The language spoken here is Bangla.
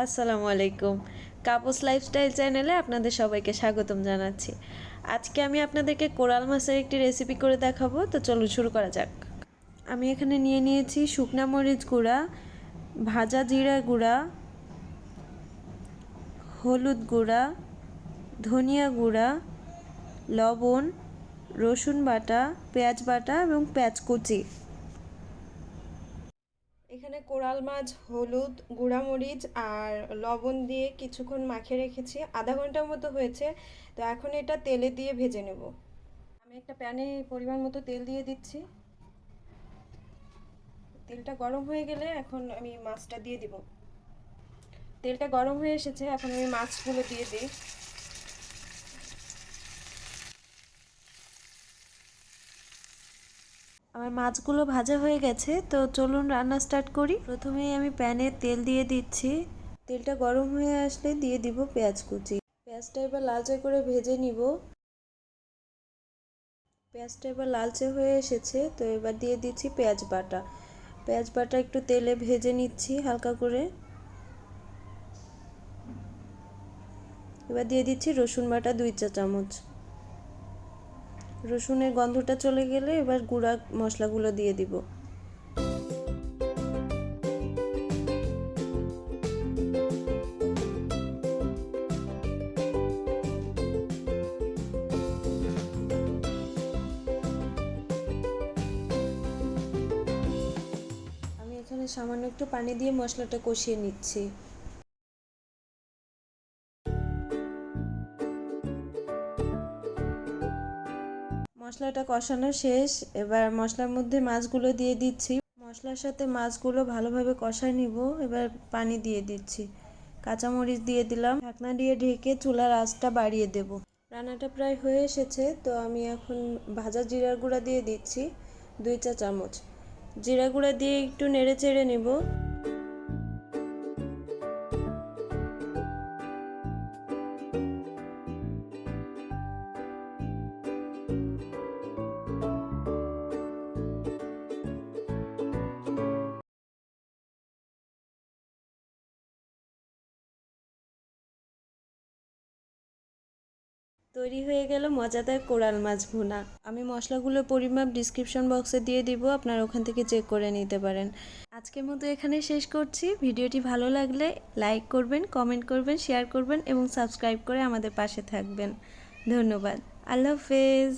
আসসালামু আলাইকুম। কাপলস লাইফস্টাইল চ্যানেলে আপনাদের সবাইকে স্বাগতম জানাচ্ছি। আজকে আমি আপনাদেরকে কোরাল মাছের একটি রেসিপি করে দেখাবো, তো চলুন শুরু করা যাক। আমি এখানে নিয়ে নিয়েছি শুকনা মরিচ গুঁড়া, ভাজা জিরা গুঁড়া, হলুদ গুঁড়া, ধনিয়া গুঁড়া, লবণ, রসুন বাটা, পেঁয়াজ বাটা এবং পেঁয়াজ কুচি। এখানে কোরাল মাছ হলুদ গুঁড়ামরিচ আর লবণ দিয়ে কিছুক্ষণ মাখিয়ে রেখেছি, আধা ঘন্টার মতো হয়েছে। তো এখন এটা তেলে দিয়ে ভেজে নেব। আমি একটা প্যানে পরিমাণ মতো তেল দিয়ে দিচ্ছি। তেলটা গরম হয়ে গেলে এখন আমি মাছটা দিয়ে দিব। তেলটা গরম হয়ে এসেছে, এখন আমি মাছগুলো দিয়ে দিই। আমার মাছগুলো ভাজা হয়ে গেছে, তো চলুন রান্না স্টার্ট করি। প্রথমেই আমি প্যানে তেল দিয়ে দিচ্ছি। তেলটা গরম হয়ে আসলে দিয়ে দিব পেঁয়াজ কুচি। পেঁয়াজটা এবার লালচে করে ভেজে নিব। পেঁয়াজটা এবার লালচে হয়ে এসেছে, তো এবার দিয়ে দিচ্ছি পেঁয়াজ বাটা। পেঁয়াজ বাটা একটু তেলে ভেজে নিচ্ছি হালকা করে। এবার দিয়ে দিচ্ছি রসুন বাটা 2 চা চামচ। রসুনের গন্ধটা চলে গেলে এবার গুঁড়া মশলাগুলো দিয়ে দিব। আমি এখানে সামান্য একটু পানি দিয়ে মশলাটা কষিয়ে নিচ্ছি। মশলাটা কষানো শেষ, এবার মশলার মধ্যে মাছগুলো দিয়ে দিচ্ছি। মশলার সাথে মাছগুলো ভালোভাবে কষায় নিব। এবার পানি দিয়ে দিচ্ছি, কাঁচামরিচ দিয়ে দিলাম। ঢাকনা দিয়ে ঢেকে চুলার আঁচটা বাড়িয়ে দেব। রান্নাটা প্রায় হয়ে এসেছে, তো আমি এখন ভাজা জিরার গুঁড়া দিয়ে দিচ্ছি 2 চা চামচ। জিরা গুঁড়া দিয়ে একটু নেড়ে চেড়ে নেব। তৈরি হয়ে গেল মজাদার কোরাল মাছ ভুনা। আমি মশলাগুলোর পরিমাপ ডিসক্রিপশন বক্সে দিয়ে দিব, আপনারা ওখান থেকে চেক করে নিতে পারেন। আজকের মতো এখানে শেষ করছি। ভিডিওটি ভালো লাগলে লাইক করবেন, কমেন্ট করবেন, শেয়ার করবেন এবং সাবস্ক্রাইব করে আমাদের পাশে থাকবেন। ধন্যবাদ। আল্লাহ হাফেজ।